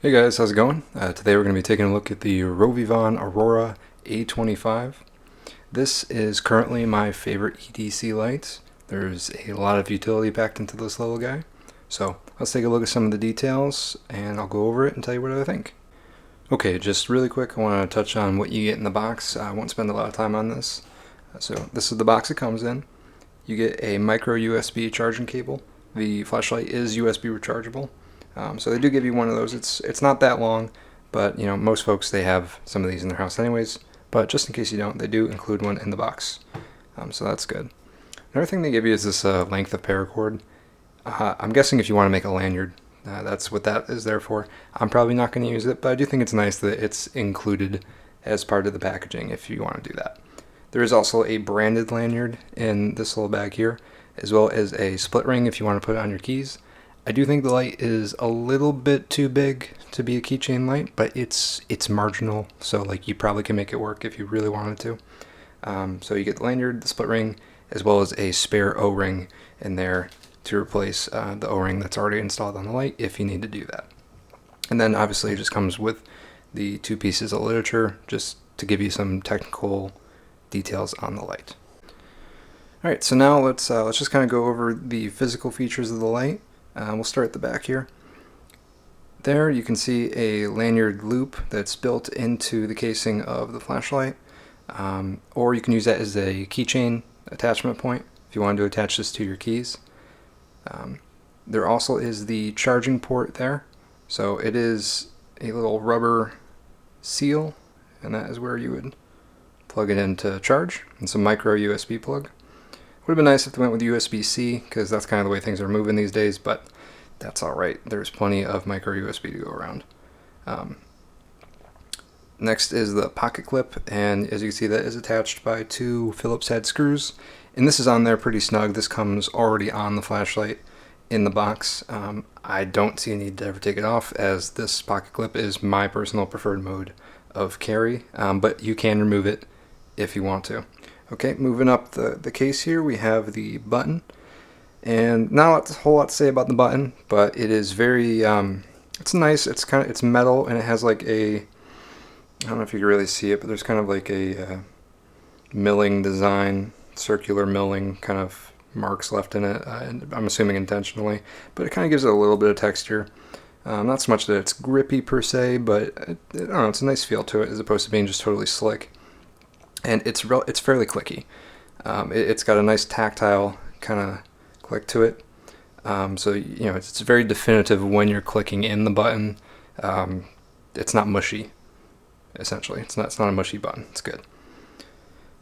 Hey guys, how's it going? Today we're going to be taking a look at the Rovyvon Aurora A25. This is currently my favorite EDC light. There's a lot of utility packed into this little guy. So let's take a look at some of the details and I'll go over it and tell you what I think. Okay, just really quick, I want to touch on what you get in the box. I won't spend a lot of time on this. So this is the box it comes in. You get a micro USB charging cable. The flashlight is USB rechargeable. So they do give you one of those. It's not that long, but you know most folks they have some of these in their house anyways. But just in case you don't, they do include one in the box. So that's good. Another thing they give you is this length of paracord. I'm guessing if you want to make a lanyard, that's what that is there for. I'm probably not going to use it, but I do think it's nice that it's included as part of the packaging if you want to do that. There is also a branded lanyard in this little bag here, as well as a split ring if you want to put it on your keys. I do think the light is a little bit too big to be a keychain light, but it's marginal, so like you probably can make it work if you really wanted to. So you get the lanyard, the split ring, as well as a spare O-ring in there to replace the O-ring that's already installed on the light if you need to do that. And then obviously it just comes with the two pieces of literature just to give you some technical details on the light. Alright, so now let's just kind of go over the physical features of the light. We'll start at the back here. There you can see a lanyard loop that's built into the casing of the flashlight, or you can use that as a keychain attachment point if you want to attach this to your keys. There also is the charging port there, so it is a little rubber seal, and that is where you would plug it in to charge. It's a micro USB plug. Would have been nice if they went with USB-C, because that's kind of the way things are moving these days, but that's alright. There's plenty of micro USB to go around. Next is the pocket clip, and as you can see that is attached by two Phillips head screws, and this is on there pretty snug. This comes already on the flashlight in the box. I don't see a need to ever take it off, as this pocket clip is my personal preferred mode of carry, but you can remove it if you want to. Okay, moving up the case here, we have the button, and not a whole lot to say about the button, but it is very, it's nice. It's metal, and it has like a, I don't know if you can really see it, but there's kind of like a milling design, circular milling kind of marks left in it. And I'm assuming intentionally, but it kind of gives it a little bit of texture. Not so much that it's grippy per se, but I don't know, it's a nice feel to it as opposed to being just totally slick. And it's fairly clicky. It's got a nice tactile kind of click to it. So you know it's very definitive when you're clicking in the button. It's not mushy. Essentially, it's not a mushy button. It's good.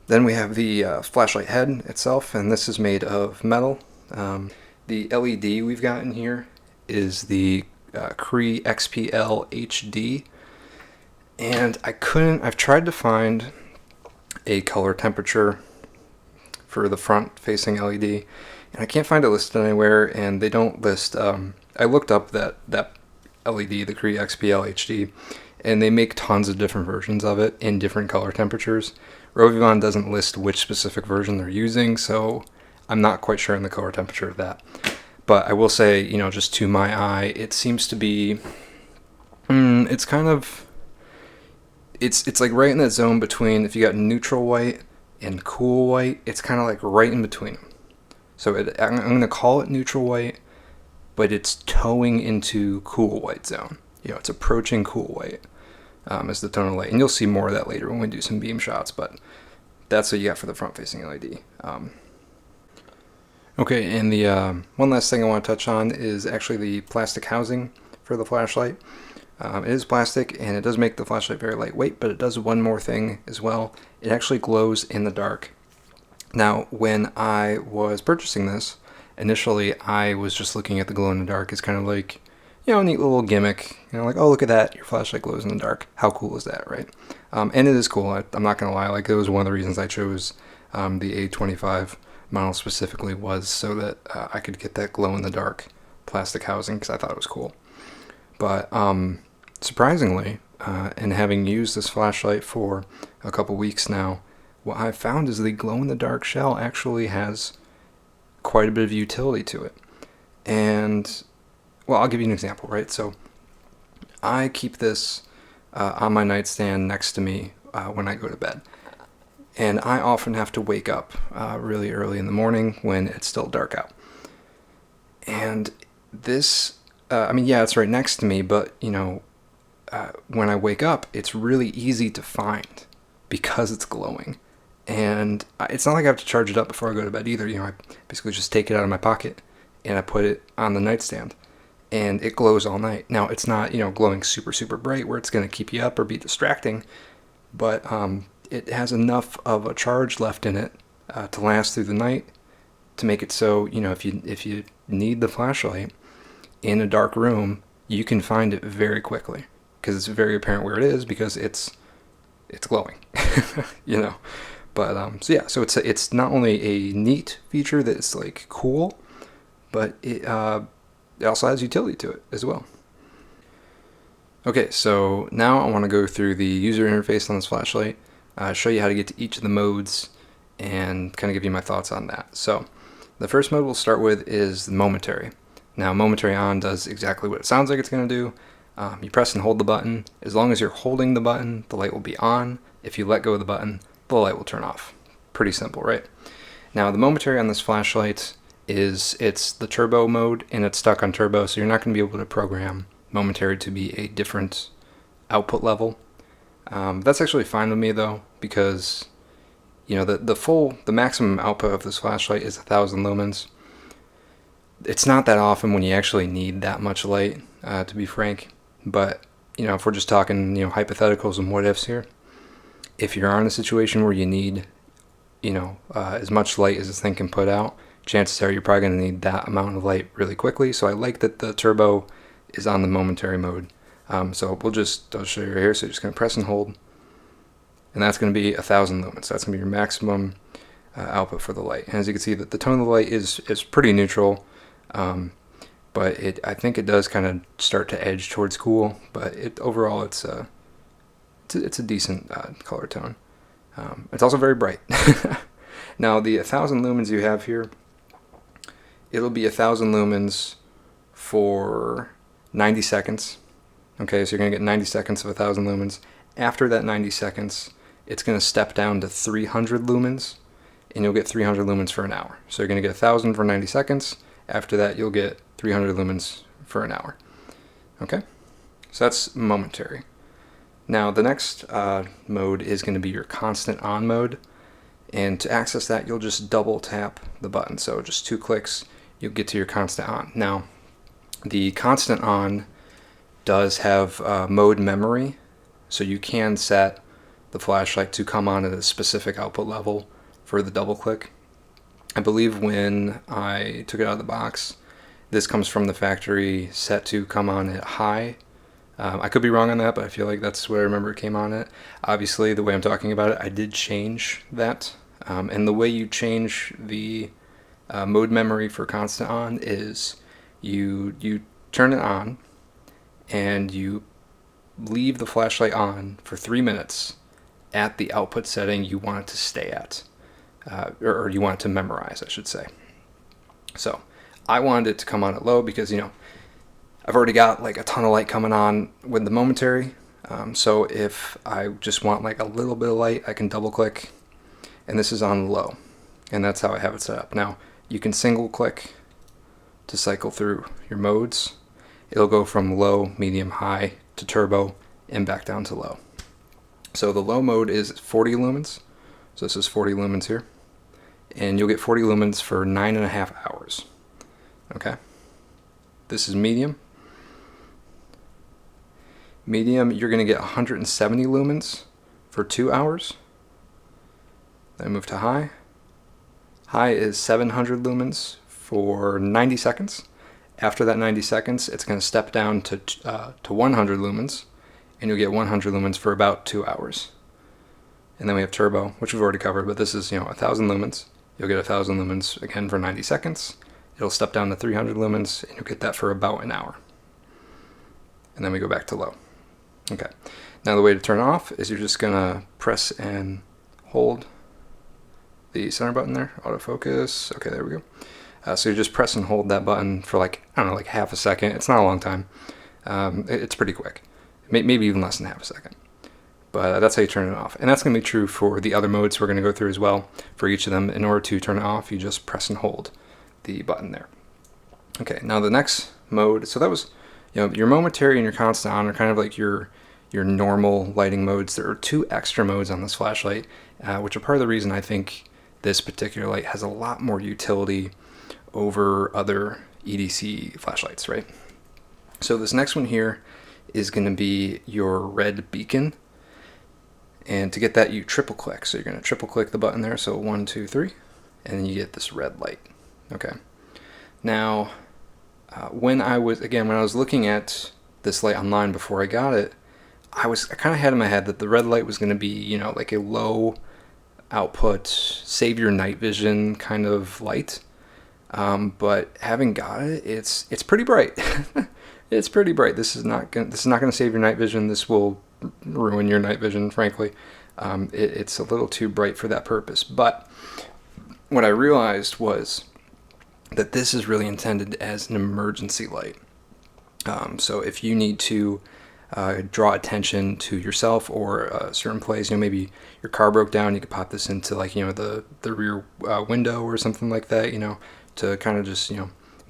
Then we have the flashlight head itself, and this is made of metal. The LED we've got in here is the Cree XPL HD, and I've tried to find a color temperature for the front facing LED, and I can't find it listed anywhere, and they don't list, I looked up that LED, the Cree XPL HD, and they make tons of different versions of it in different color temperatures. Rovyvon doesn't list which specific version they're using, so I'm not quite sure on the color temperature of that. But I will say, you know, just to my eye, it seems to be, it's kind of, it's like right in that zone between, if you got neutral white and cool white, it's kind of like right in between them. So I'm going to call it neutral white, but it's towing into cool white zone. You know, it's approaching cool white as the tone of light. And you'll see more of that later when we do some beam shots, but that's what you got for the front-facing LED. Okay, and the one last thing I want to touch on is actually the plastic housing for the flashlight. It is plastic, and it does make the flashlight very lightweight, but it does one more thing as well. It actually glows in the dark. Now, when I was purchasing this, initially I was just looking at the glow in the dark as kind of like, you know, a neat little gimmick. You know, like, oh, look at that, your flashlight glows in the dark. How cool is that, right? And it is cool. I'm not going to lie. Like, it was one of the reasons I chose the A25 model specifically, was so that I could get that glow in the dark plastic housing, because I thought it was cool. But surprisingly, and having used this flashlight for a couple weeks now, what I've found is the glow-in-the-dark shell actually has quite a bit of utility to it. And, well, I'll give you an example, right? So I keep this on my nightstand next to me when I go to bed. And I often have to wake up really early in the morning when it's still dark out. And this, I mean, yeah, it's right next to me, but, when I wake up, it's really easy to find because it's glowing. And it's not like I have to charge it up before I go to bed either. I basically just take it out of my pocket and I put it on the nightstand. And it glows all night. Now, it's not, glowing super, super bright where it's going to keep you up or be distracting. But it has enough of a charge left in it to last through the night to make it so, if you need the flashlight in a dark room, you can find it very quickly because it's very apparent where it is because it's glowing, But so it's not only a neat feature that's like cool, but it also has utility to it as well. Okay, so now I want to go through the user interface on this flashlight, show you how to get to each of the modes, and kind of give you my thoughts on that. So the first mode we'll start with is momentary. Now, momentary on does exactly what it sounds like it's going to do. You press and hold the button. As long as you're holding the button, the light will be on. If you let go of the button, the light will turn off. Pretty simple, right? Now, the momentary on this flashlight it's the turbo mode, and it's stuck on turbo, so you're not going to be able to program momentary to be a different output level. That's actually fine with me though, because the maximum output of this flashlight is 1,000 lumens. It's not that often when you actually need that much light, to be frank. But if we're just talking hypotheticals and what ifs here, if you're in a situation where you need as much light as this thing can put out, chances are you're probably going to need that amount of light really quickly. So I like that the turbo is on the momentary mode. So I'll show you right here. So you're just going to press and hold, and that's going to be 1,000 lumens. So that's going to be your maximum output for the light. And as you can see, that the tone of the light is pretty neutral, but I think it does kind of start to edge towards cool. But overall it's a decent color tone. It's also very bright. Now the 1,000 lumens you have here, it'll be 1,000 lumens for 90 seconds. Okay, so you're going to get 90 seconds of 1,000 lumens. After that 90 seconds, it's going to step down to 300 lumens, and you'll get 300 lumens for an hour. So you're going to get 1,000 for 90 seconds. After that, you'll get 300 lumens for an hour. Okay, so that's momentary. Now the next mode is going to be your constant on mode, and to access that, you'll just double tap the button. So just 2 clicks, you'll get to your constant on. Now, the constant on does have mode memory, so you can set the flashlight to come on at a specific output level for the double click. I believe when I took it out of the box, this comes from the factory set to come on at high. I could be wrong on that, but I feel like that's what I remember it came on at. Obviously, the way I'm talking about it, I did change that. And the way you change the mode memory for constant on is you turn it on and you leave the flashlight on for 3 minutes at the output setting you want it to stay at, or you want it to memorize, I should say. So I wanted it to come on at low because I've already got like a ton of light coming on with the momentary. So if I just want like a little bit of light, I can double click, and this is on low, and that's how I have it set up. Now you can single click to cycle through your modes. It'll go from low, medium, high to turbo and back down to low. So the low mode is 40 lumens. So this is 40 lumens here, and you'll get 40 lumens for 9.5 hours. Okay. This is medium. Medium, you're going to get 170 lumens for 2 hours. Then move to high. High is 700 lumens for 90 seconds. After that 90 seconds, it's going to step down to 100 lumens, and you'll get 100 lumens for about 2 hours. And then we have turbo, which we've already covered, but this is 1,000 lumens. You'll get 1,000 lumens again for 90 seconds. It'll step down to 300 lumens, and you'll get that for about an hour. And then we go back to low. Okay. Now the way to turn it off is you're just gonna press and hold the center button there, autofocus. Okay, there we go. So you just press and hold that button for like half a second. It's not a long time. It's pretty quick, maybe even less than half a second. But that's how you turn it off. And that's going to be true for the other modes we're going to go through as well. For each of them, in order to turn it off, you just press and hold the button there. Okay, now the next mode, so that was, your momentary and your constant on are kind of like your normal lighting modes. There are 2 extra modes on this flashlight, which are part of the reason I think this particular light has a lot more utility over other EDC flashlights, right? So this next one here is going to be your red beacon. And to get that, you triple click. So you're going to triple click the button there. So 1, 2, 3, and then you get this red light. Okay. Now, when I was looking at this light online before I got it, I kind of had in my head that the red light was going to be, like a low output, save your night vision kind of light. But having got it, it's pretty bright. It's pretty bright. This is not going to save your night vision. This will ruin your night vision, frankly. It's a little too bright for that purpose. But what I realized was that this is really intended as an emergency light. So if you need to draw attention to yourself or a certain place, maybe your car broke down, you could pop this into the rear window or something like that, to kind of just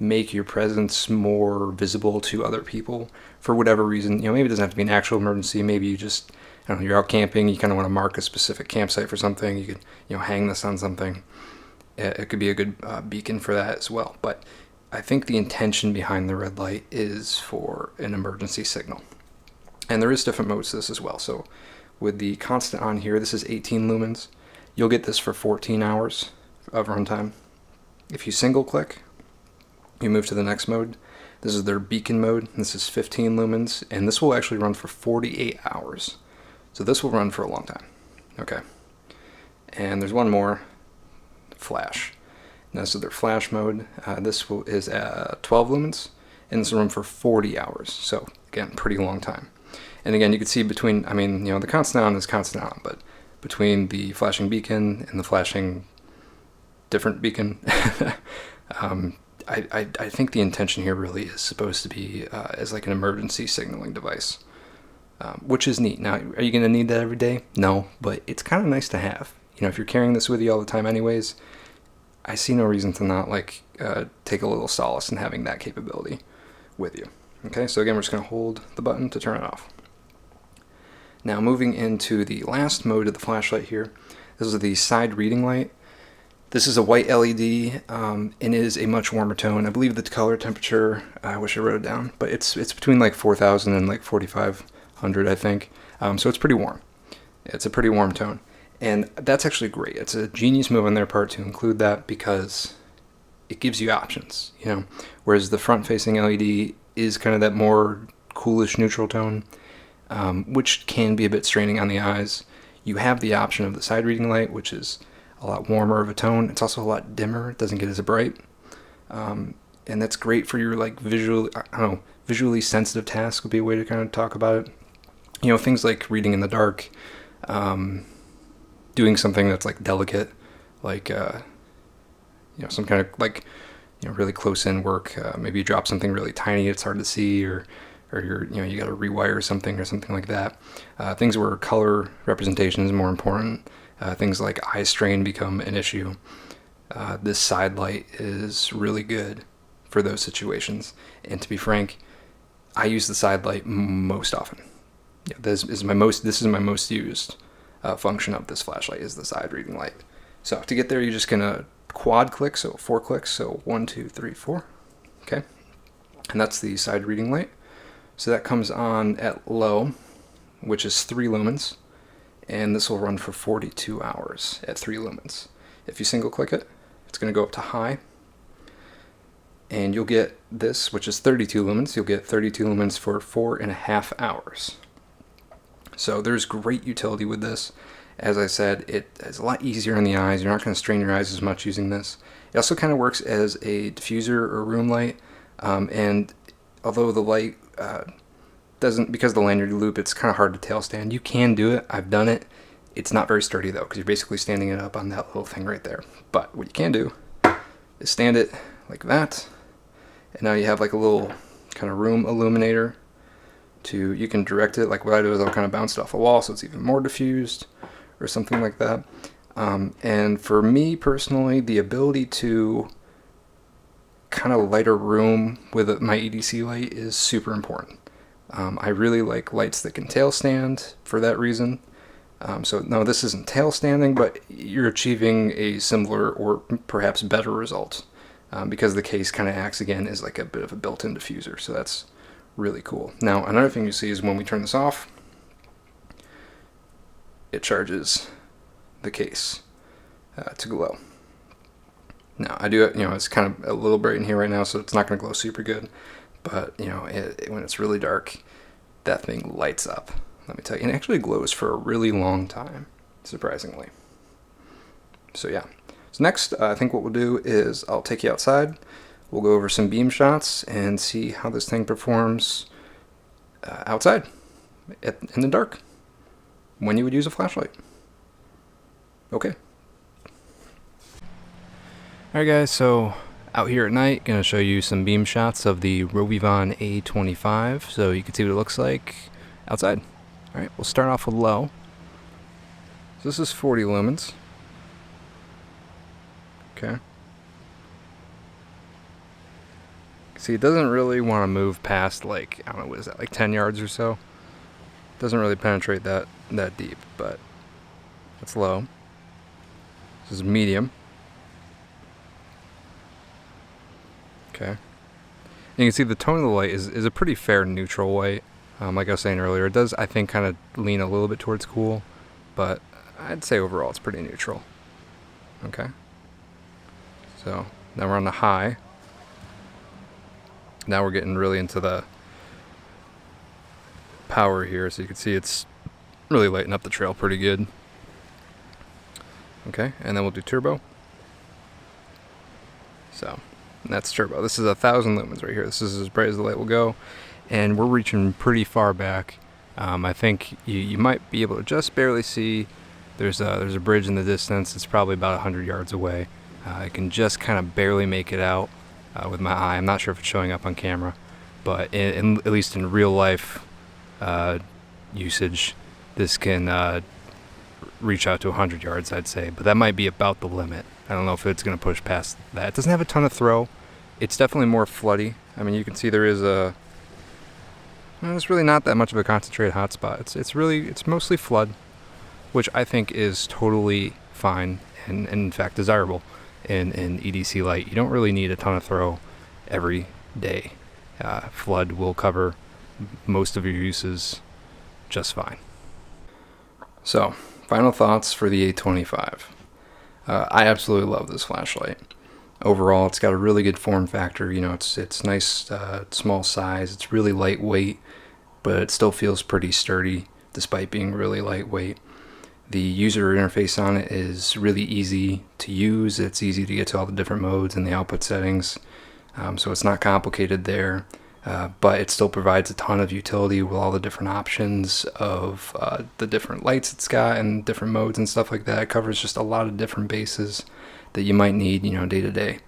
make your presence more visible to other people for whatever reason. Maybe it doesn't have to be an actual emergency. Maybe you just, you're out camping, you kind of want to mark a specific campsite for something. You could, hang this on something. It could be a good beacon for that as well. But I think the intention behind the red light is for an emergency signal. And there is different modes to this as well. So with the constant on here, this is 18 lumens. You'll get this for 14 hours of runtime. If you single click, you move to the next mode. This is their beacon mode. This is 15 lumens, and this will actually run for 48 hours. So this will run for a long time. Okay. And there's one more, flash. Now, this is their flash mode. This is 12 lumens, and this will run for 40 hours. So again, pretty long time. And again, you can see between, the constant on is constant on, but between the flashing beacon and the flashing different beacon, I think the intention here really is supposed to be as like an emergency signaling device, which is neat. Now, are you going to need that every day? No, but it's kind of nice to have. If you're carrying this with you all the time anyways, I see no reason to not take a little solace in having that capability with you. Okay, so again, we're just going to hold the button to turn it off. Now, moving into the last mode of the flashlight here, this is the side reading light. This is a white LED, and it is a much warmer tone. I believe the color temperature, I wish I wrote it down, but it's between 4,000 and 4,500, I think. So it's pretty warm. It's a pretty warm tone. And that's actually great. It's a genius move on their part to include that because it gives you options, Whereas the front-facing LED is kind of that more coolish neutral tone, which can be a bit straining on the eyes. You have the option of the side reading light, which is a lot warmer of a tone. It's also a lot dimmer. It doesn't get as bright. And that's great for your visually sensitive tasks would be a way to kind of talk about it. Things like reading in the dark, doing something that's delicate, some kind of really close in work. Maybe you drop something really tiny, it's hard to see, or you got to rewire something or something like that. Things where color representation is more important. Things like eye strain become an issue. This side light is really good for those situations. And to be frank, I use the side light most often. This is my most used function of this flashlight is the side reading light. So to get there, you're just gonna quad click, so 4 clicks, so 1, 2, 3, 4. Okay, and that's the side reading light. So that comes on at low, which is 3 lumens. And this will run for 42 hours at 3 lumens. If you single click it, it's going to go up to high. And you'll get this, which is 32 lumens. You'll get 32 lumens for 4.5 hours. So there's great utility with this. As I said, it is a lot easier on the eyes. You're not going to strain your eyes as much using this. It also kind of works as a diffuser or room light. And although the light doesn't, because of the lanyard loop, it's kind of hard to tail stand. You can do it. I've done it. It's not very sturdy though, because you're basically standing it up on that little thing right there. But what you can do is stand it like that, and now you have a little kind of room illuminator you can direct it. Like what I do is I'll kind of bounce it off a wall so it's even more diffused or something like that. And for me personally, the ability to kind of light a room with my EDC light is super important. I really like lights that can tail stand for that reason. So no, this isn't tail standing, but you're achieving a similar or perhaps better result because the case kind of acts again as like a bit of a built-in diffuser. So that's really cool. Now another thing you see is when we turn this off, it charges the case to glow. Now I do, it's kind of a little bright in here right now, so it's not going to glow super good. But when it's really dark, that thing lights up. Let me tell you, and it actually glows for a really long time, surprisingly. So yeah. So next, I think what we'll do is I'll take you outside. We'll go over some beam shots and see how this thing performs outside in the dark when you would use a flashlight. Okay. Alright guys, so out here at night, gonna show you some beam shots of the Rovyvon A25 so you can see what it looks like outside. Alright, we'll start off with low. So this is 40 lumens. Okay. See, it doesn't really want to move past, like, I don't know, what is that, like 10 yards or so? Doesn't really penetrate that deep, but that's low. This is medium. Okay. And you can see the tone of the light is a pretty fair neutral white. Like I was saying earlier, it does, I think, kind of lean a little bit towards cool, but I'd say overall it's pretty neutral. Okay. So now we're on the high. Now we're getting really into the power here, so you can see it's really lighting up the trail pretty good. Okay, and then we'll do turbo. So, and that's turbo. This is 1,000 lumens right here. This is as bright as the light will go, and we're reaching pretty far back. I think you might be able to just barely see. There's a bridge in the distance. It's probably about 100 yards away. I can just kind of barely make it out with my eye. I'm not sure if it's showing up on camera, but at least in real life usage, this can reach out to 100 yards, I'd say. But that might be about the limit. I don't know if it's going to push past that. It doesn't have a ton of throw. It's definitely more floody. I mean, you can see there is there's really not that much of a concentrated hotspot. It's mostly flood, which I think is totally fine and in fact desirable in EDC Light. You don't really need a ton of throw every day. Flood will cover most of your uses just fine. So, final thoughts for the A25. I absolutely love this flashlight. Overall, it's got a really good form factor. It's nice, small size. It's really lightweight, but it still feels pretty sturdy despite being really lightweight. The user interface on it is really easy to use. It's easy to get to all the different modes and the output settings, so it's not complicated there. But it still provides a ton of utility with all the different options of the different lights it's got and different modes and stuff like that. It covers just a lot of different bases that you might need, day to day.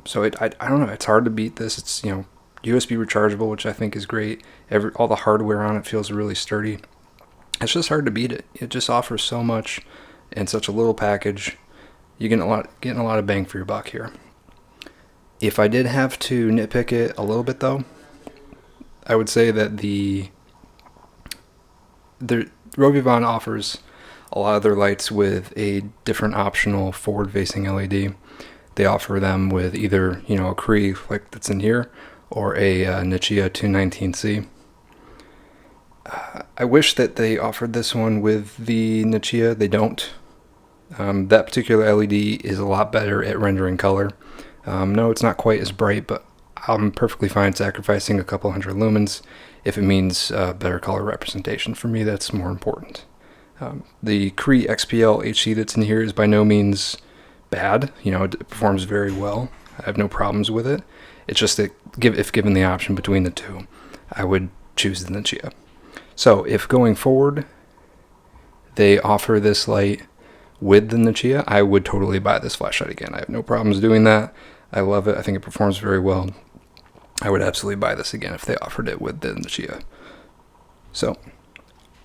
So I don't know. It's hard to beat this. It's USB rechargeable, which I think is great. All the hardware on it feels really sturdy. It's just hard to beat it. It just offers so much in such a little package. You're getting a lot of bang for your buck here. If I did have to nitpick it a little bit, though, I would say that the Rovyvon offers a lot of their lights with a different optional forward-facing LED. They offer them with either a Cree like that's in here or a Nichia 219C. I wish that they offered this one with the Nichia. They don't. That particular LED is a lot better at rendering color. No, it's not quite as bright, but I'm perfectly fine sacrificing a couple hundred lumens if it means better color representation. For me, that's more important. The Cree XPL HC that's in here is by no means bad. It performs very well. I have no problems with it. It's just that if given the option between the two, I would choose the Nichia. So if going forward they offer this light with the Nichia, I would totally buy this flashlight again. I have no problems doing that. I love it. I think it performs very well. I would absolutely buy this again if they offered it with the Chia. So,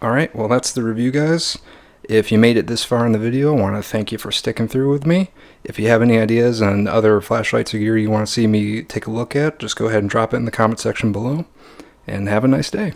alright, well that's the review, guys. If you made it this far in the video, I want to thank you for sticking through with me. If you have any ideas on other flashlights or gear you want to see me take a look at, just go ahead and drop it in the comment section below. And have a nice day.